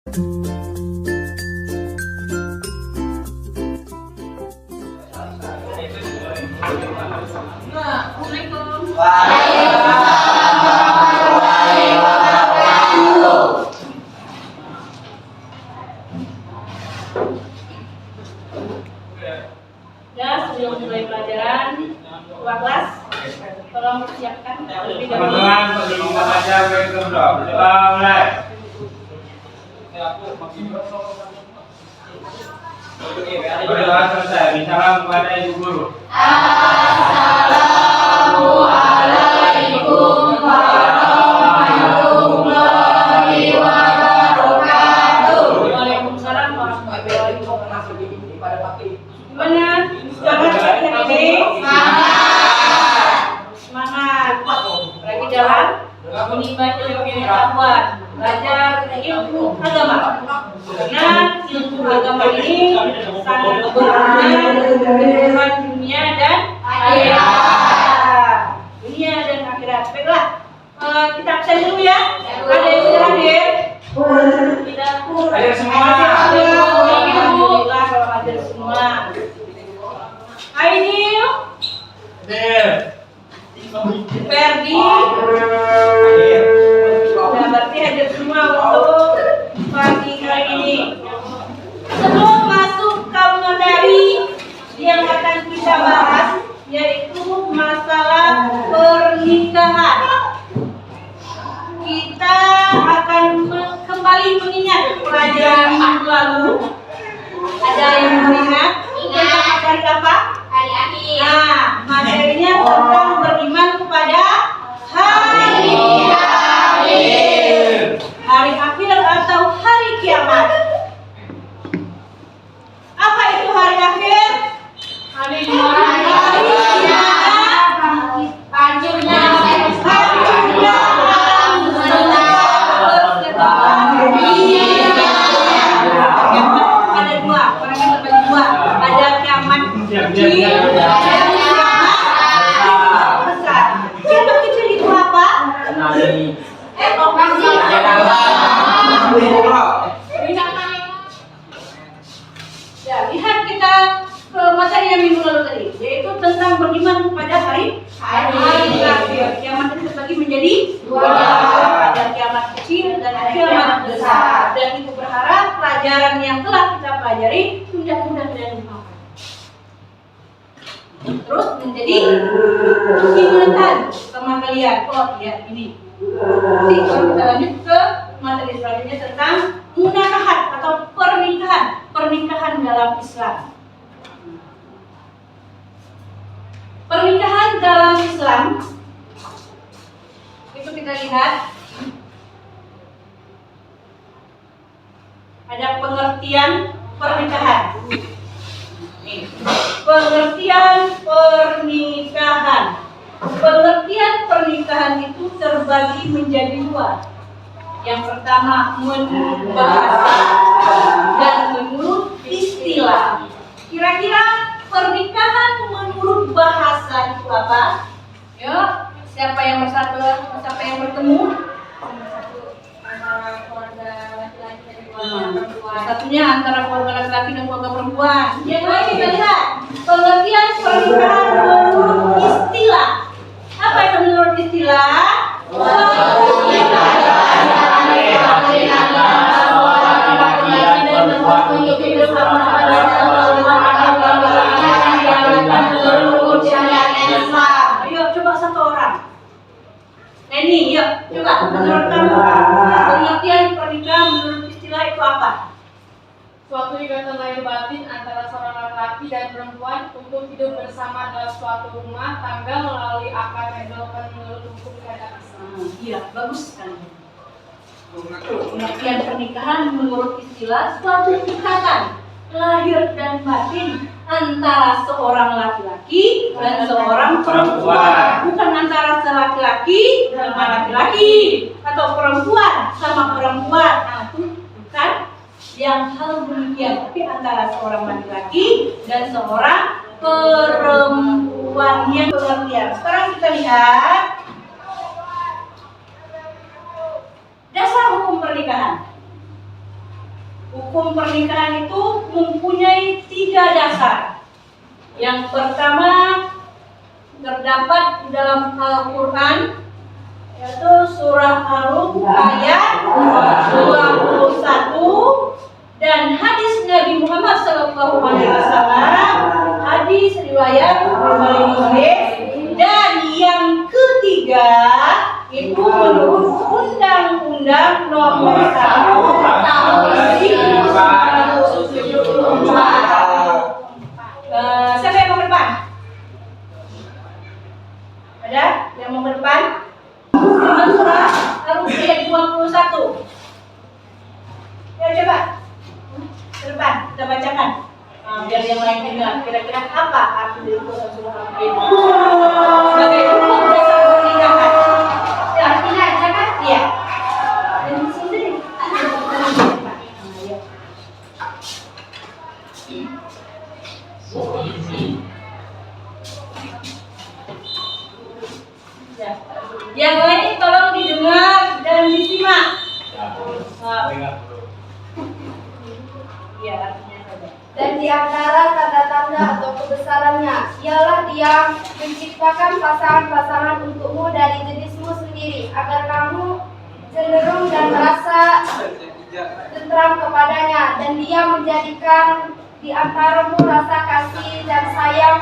Ya, sebelum mulai pelajaran, ketua kelas, tolong persiapkan terlebih dahulu. Teman-teman, sebelum belajar berdoa, mulai. Berdoa selesai, bisalam kepada ibu guru. Assalamualaikum warahmatullahi wabarakatuh. Waalaikumsalam warahmatullahi wabarakatuh. Gimana? Semangat ya ini? Semangat. Lagi jalan, menimba ilmu pengetahuan, belajar ilmu agama. Karena ilmu agama ini sangat berguna kehidupan dunia dan akhirat. Dunia dan akhirat. Baiklah, kita absen dulu ya. Ada yang sudah hadir? Tidak. Hadir semua. Alhamdulillah kalau hadir semua. Aidil, Ferdi, nah berarti hadir semua untuk pagi kali ini. Sebelum masuk ke materi yang akan kita bahas, yaitu masalah pernikahan, kita akan kembali mengingat pelajaran minggu lalu. Ada yang mengingat? Ingat materi apa? Hari akhir. Nah, materinya tentang beriman kepada hari akhir. Hari akhir atau hari kiamat. Apa itu hari akhir? Hari kiamat. Hancurnya Ada dua, orang yang berbagi dua. Ada kiamat kecil, ada kiamat besar. Kiamat kecil itu apa? Ya, lihat kita ke materi yang minggu lalu tadi, yaitu tentang beriman kepada hari akhir. Kiamat itu terbagi menjadi dua, ada kiamat kecil dan kiamat besar. Dan itu berharap pelajaran yang telah kita pelajari mudah-mudahan tidak dilupakan. Terus menjadi ingatan sama kalian. Oh ya, ini. Nanti kalau kita lanjut ke materi selanjutnya tentang munakahat atau pernikahan dalam Islam. Pernikahan dalam Islam itu kita lihat ada pengertian pernikahan. Pengertian pernikahan. Pengertian pernikahan itu terbagi menjadi dua. Yang pertama menurut bahasa dan menurut istilah. Kira-kira pernikahan menurut bahasa itu apa? Yuk, siapa yang bersatu? Siapa yang bertemu? Antara keluarga laki-laki dan keluarga perempuan. Satunya antara keluarga laki-laki dan keluarga perempuan. Yang lain kita lihat pengertian pernikahan menurut istilah. Apa itu menurut istilah? Ayo coba satu orang. Ini yuk coba menurut kamu pengertian pernikahan menurut istilah itu apa? Suatu ikatan lahir batin antara seorang laki-laki dan perempuan untuk hidup bersama dalam suatu rumah tangga melalui akad yang dilakukan menurut hukum syariat Islam. Iya, bagus sekali. Pengertian pernikahan menurut istilah suatu ikatan lahir dan batin antara seorang laki-laki dan seorang perempuan, bukan antara laki-laki sama laki-laki atau perempuan sama perempuan. Nah, itu bukan yang hal demikian, tapi antara seorang laki-laki dan seorang perempuan. Yang pengertian. Sekarang kita lihat dasar hukum pernikahan. Hukum pernikahan itu mempunyai 3 dasar. Yang pertama terdapat di dalam Al-Quran, yaitu surah Ar-Rum ayat 21 dan hadis Nabi Muhammad SAW, hadis riwayat Bukhari Muslim. Dan yang ketiga itu menurut Undang-Undang Nomor 1 Tahun 1974. Siapa yang mau ke depan? Ada yang mau ke depan? Dengan surah Ar-Rum ayat 21. Ya coba ke depan kita bacakan. Biar yang lain dengar kira-kira apa arti dari surah Ar-Rum ini. Sebagai hukum dasar pernikahan. Ya, artinya aja kan? Iya. Dan di sini ya. Yang lain tolong didengar dan disimak. Ya, artinya saja. Dan di antara tanda-tanda atau kebesarannya ialah Dia menciptakan pasangan-pasangan untukmu dari jenismu sendiri, agar kamu cenderung dan merasa tentram kepadanya, dan Dia menjadikan di antaramu rasa kasih dan sayang.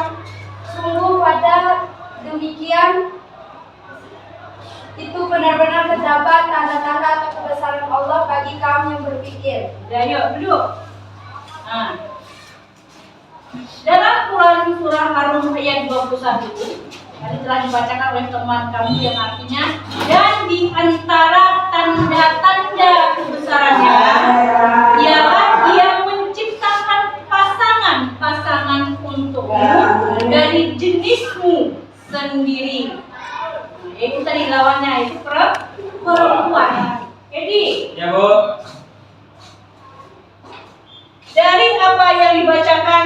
Sungguh pada demikian itu benar-benar terdapat tanda-tanda atau kebesaran Allah bagi kaum yang berpikir. Ya, yuk duduk. Nah, dalam Quran surah Ar-Rum ayat 21 tadi telah dibacakan oleh teman kamu yang artinya, dan di antara tanda-tanda kebesarannya ialah Dia menciptakan pasangan-pasangan untukmu dari jenismu sendiri. Itu tadi lawannya itu perempuan. Jadi Ya, Bu. dari apa yang dibacakan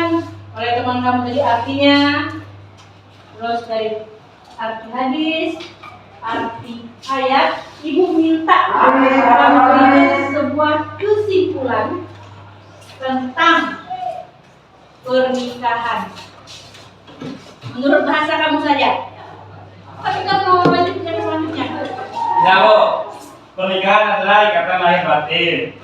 oleh teman kamu tadi artinya, terus dari arti hadis, arti ayat, ibu minta kita memberikan sebuah kesimpulan tentang pernikahan menurut bahasa kamu saja. Tapi kamu mau lanjut ke selanjutnya. Ya, Bu. Pernikahan adalah ikatan lahir batin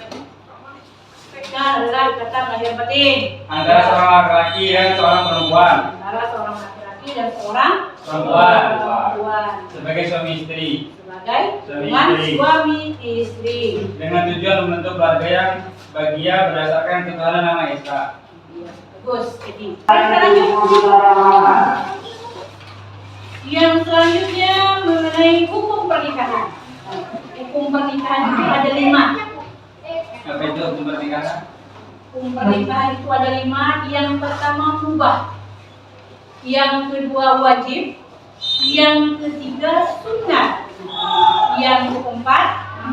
Pernikahan adalah ikatan lahir batin antara seorang laki-laki dan seorang perempuan. antara seorang laki-laki dan seorang Perempuan. perempuan Sebagai suami istri, sebagai Suami hubungan istri. suami istri. dengan tujuan membentuk keluarga yang bahagia berdasarkan ketuhanan Nama Esa. Bagus. Jadi yang selanjutnya mengenai hukum pernikahan. Hukum pernikahan itu ada 5. Apa itu hukum pernikahan? Hukum pernikahan itu ada 5. Yang pertama mubah, yang kedua wajib, yang ketiga sunat, yang keempat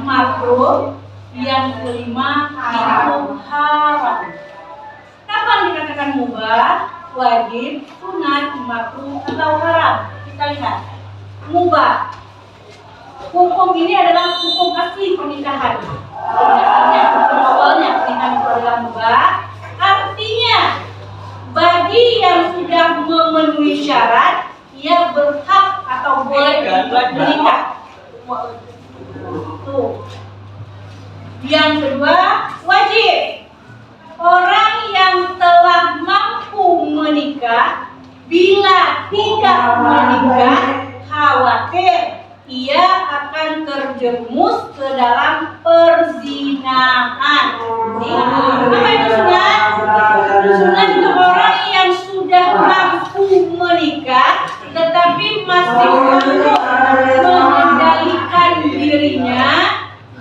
makruh, yang kelima itu haram. Kapan dikatakan mubah, wajib, sunat, makruh atau haram? Kita lihat. Mubah. Hukum ini adalah hukum asli pernikahan. Dasarnya, hukum awalnya pernikahan itu adalah mubah. Artinya, bagi yang sudah memenuhi syarat, ia berhak atau boleh menikah. Tuh. Yang kedua, wajib. Orang yang telah mampu menikah, bila tidak menikah, khawatir ia akan terjerumus ke dalam perzinahan. Apa itu sunat? Sunat itu orang yang sudah mampu menikah, tetapi masih mampu mengendalikan dirinya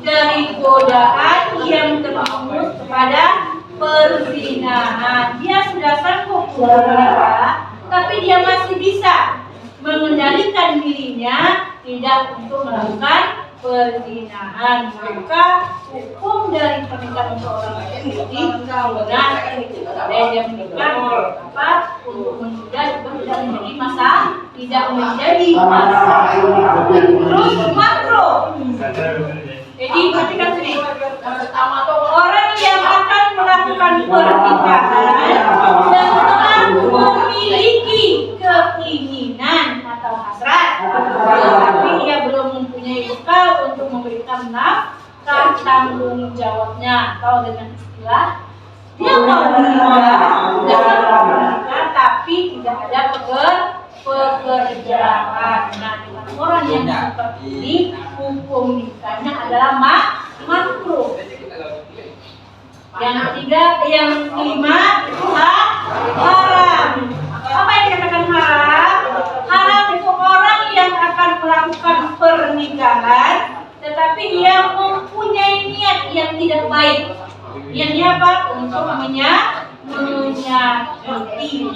dari godaan yang terjerumus kepada perzinahan. Dia sudah sanggup untuk menikah, tapi dia masih bisa mengendalikan dirinya tidak untuk melakukan perzinahan. Maka hukum dari pernikahan seorang istri benar dan dia menikah dapat untuk menunda juga tidak menjadi masalah, tidak menjadi masalah. Terus makro. Jadi perhatikan sini. Orang yang akan melakukan pernikahan dan telah memiliki keinginan atau hasrat, tetapi ia belum mempunyai bekal untuk memberikan nafkah tanggung jawabnya, atau dengan istilah dia mau menikah tapi tidak ada pekerjaan. Nah, dengan orang yang seperti ini hukum nikahnya adalah makruh. Yang ketiga, yang kelima itu haram. Apa yang dikatakan haram? Haram itu orang yang akan melakukan pernikahan tetapi ia mempunyai niat yang tidak baik. Niatnya apa? Untuk menyakiti.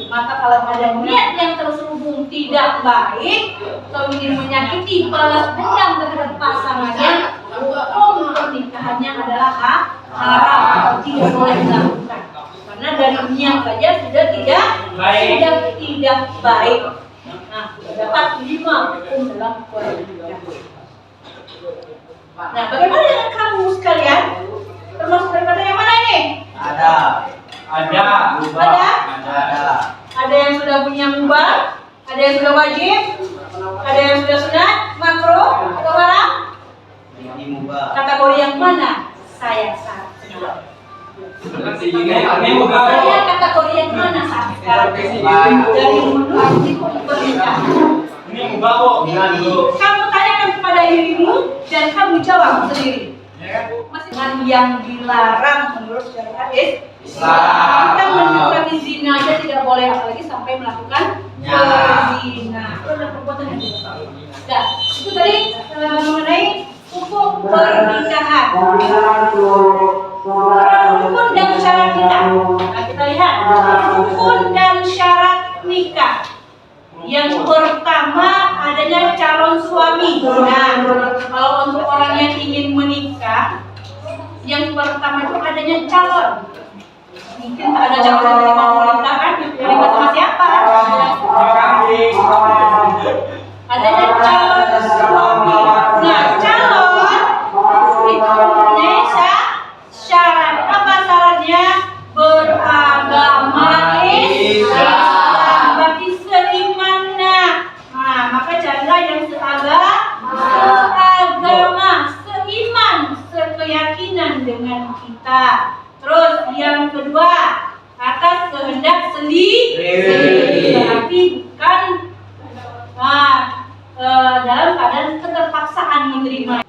Maka kalau ada niat yang terselubung tidak baik, atau ingin menyakiti, balas dendam terhadap pasangannya, hukum pernikahannya adalah haram atau tidak boleh dilakukan. Karena dari niat saja sudah tidak baik. Nah, dapat 5 hukum dalam pernikahan. Nah, bagaimana dengan kamu sekalian? Termasuk daripada yang mana ini? Ada. Ada yang sudah punya mubah, ada yang sudah wajib, ada yang sudah sunat, makruh, atau haram? Ini mubah. Kategori yang mana? Saya saat sekarang. Saya Kategori yang mana saat sekarang? Dari menuju pernikahan. Ini mubah kok. Kamu tanyakan kepada dirimu dan kamu jawab sendiri. Masih dengan yang dilarang menurut syariat Islam. Kita mendekati zina aja tidak boleh, apalagi sampai melakukan zina. Itu adalah perbuatan yang tidak baik. Nah, itu tadi mengenai hukum pernikahan. Rukun dan syarat nikah. Nah, kita lihat rukun dan syarat nikah. Yang pertama adanya calon suami. Nah, kalau untuk orang yang ingin menikah, yang pertama itu adanya calon. Mungkin tak ada calon yang mau menikah kan? Menikah sama siapa? Adanya calon suami. Nah, calon itu mempunyai syarat. Apa syaratnya? Beragama Islam. Bagi seiman. Nah, maka carilah yang seagama, seiman, sekeyakinan dengan kita. Terus yang kedua, atas kehendak sendiri. Berarti bukan dalam keadaan keterpaksaan menerima.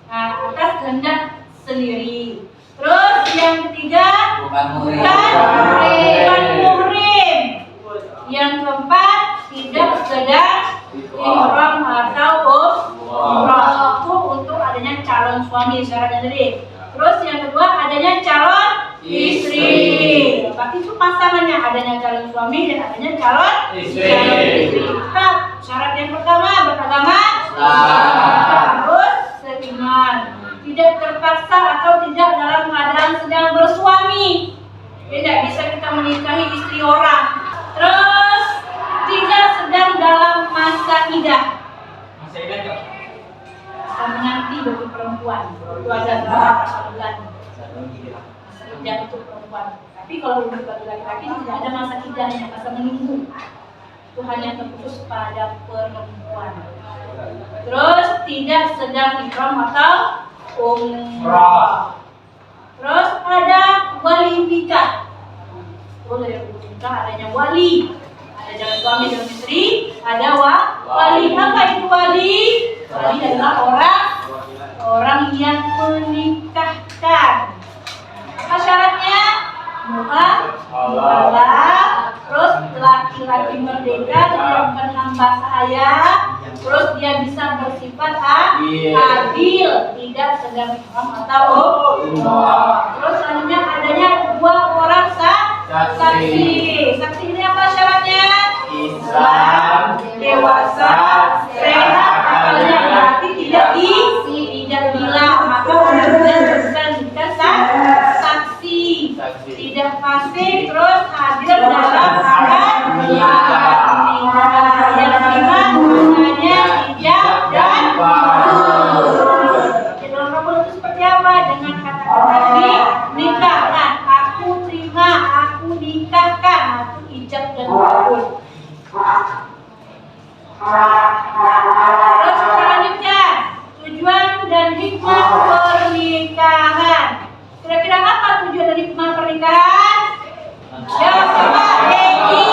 Nah, atas kehendak sendiri. Terus yang ketiga, bukan muhrim. Yang keempat, tidak sedang ihram atau umrah. Itu untuk adanya calon suami, syaratnya tadi. Terus yang kedua adanya calon istri. Berarti itu pasangannya, adanya calon suami dan adanya calon istri. Syarat yang pertama beragama, terus seiman, tidak terpaksa atau tidak dalam keadaan sedang bersuami. Tidak bisa kita menikahi istri orang. Terus tidak sedang dalam masa idah. Masih ada nggak? Masa menanti bagi perempuan itu ada berapa bulan masa idah untuk perempuan. Tapi kalau untuk bagi laki-laki tidak ada masa idahnya, masa menunggu. Itu hanya terkhusus pada perempuan. Terus tidak sedang ihram atau umrah. Terus ada wali nikah. Boleh nikah adanya wali. Ada calon suami dan istri, ada wali. Apa itu wali? Wali adalah orang yang menikahkan. Apa syaratnya? Muhalaf. Terus laki-laki merdeka, tidak bukan hamba sahaya. Terus dia bisa bersifat adil, tidak sedang ihram atau umrah. Terus selanjutnya adanya 2 orang saksi. Saksi ini apa syaratnya? Islam, dewasa, sehat, akalnya berarti tidak gila. Maka benar-benar bukan saksi. Tidak fasik, terus hadir dalam keadaan yang kelima hanya hijab dan dalam kabul itu seperti apa? Dengan kata-kata nikah. Nah, aku berkebun. Terus selanjutnya, tujuan dan hikmah pernikahan. Kira-kira apa tujuan dan hikmah pernikahan? Jawab coba, Egi.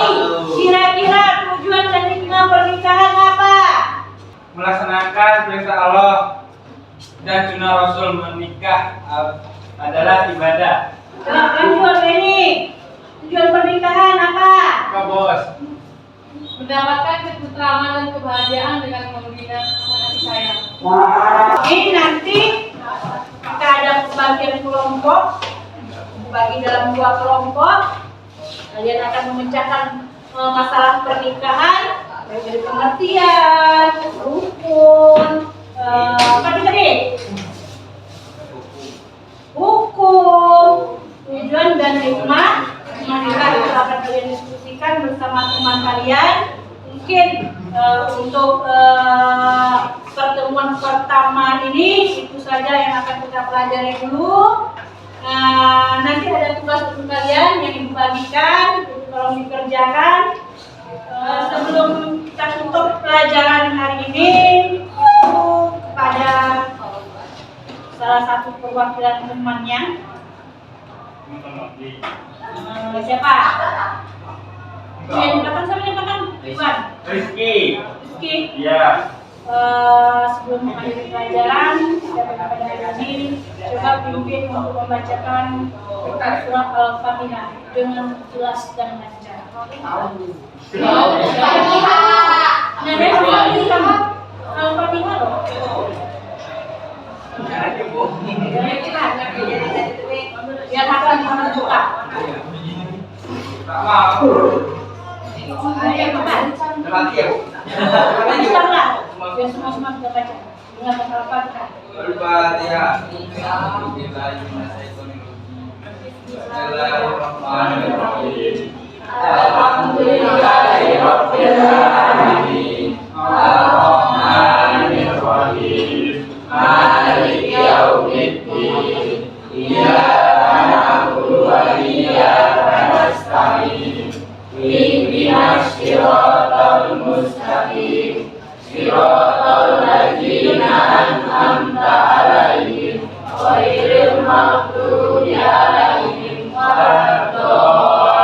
Kira-kira tujuan dan hikmah pernikahan apa? Melaksanakan perintah Allah dan sunnah Rasul. Menikah adalah ibadah. Lanjut ini. Tujuan pernikahan apa? Kak Bos. Mendapatkan ketentraman dan kebahagiaan dengan membina kasih sayang. Ini nanti kita ada pembagian kelompok, bagi dalam 2 kelompok. Kalian akan memecahkan masalah pernikahan dari pengertian, rukun, apa tadi? Hukum, tujuan dan hikmah. Menikah itu akan kalian diskusikan bersama teman kalian. Mungkin untuk pertemuan pertama ini itu saja yang akan kita pelajari dulu. Nanti ada tugas untuk kalian yang dibagikan, tolong dikerjakan. Sebelum kita tutup pelajaran hari ini, itu pada salah satu perwakilan temannya. Siapa? Yang belakang siapa yang belakang? Iwan. Rizky. Rizky. Iya. Sebelum mengakhiri pelajaran pada hari ini, coba pimpin untuk membacakan surah Al-Fatihah dengan jelas dan lancar. Nada Al-Fatihah loh. Biar hafal dibuka. Tak mau. Ayo cepat. Lagi ya. Lancar lah. Biar semua bisa baca. Dengan Al-Fatihah. Al-Fatihah. Alhamdulillahirabbil alamin. Ar-Rahmanir Rahim. Maliki yaumiddin. Iyyaka na'budu wa iyyaka nasta'in. Ihdinas siratal mustaqim. Siratal ladzina an'amta 'alaihim ghairil maghdubi alaihim waladdallin.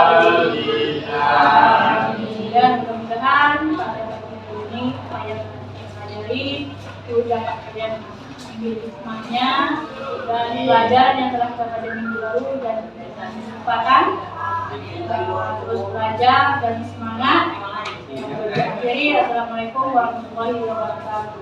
Amin. Dan mudah-mudahan pada waktu ini apa yang kita pelajari itu dapat kalian ambil hikmahnya dan pelajaran yang telah kita pelajari minggu lalu dan jangan lupakan terus belajar dan semangat. Jadi assalamualaikum warahmatullahi wabarakatuh.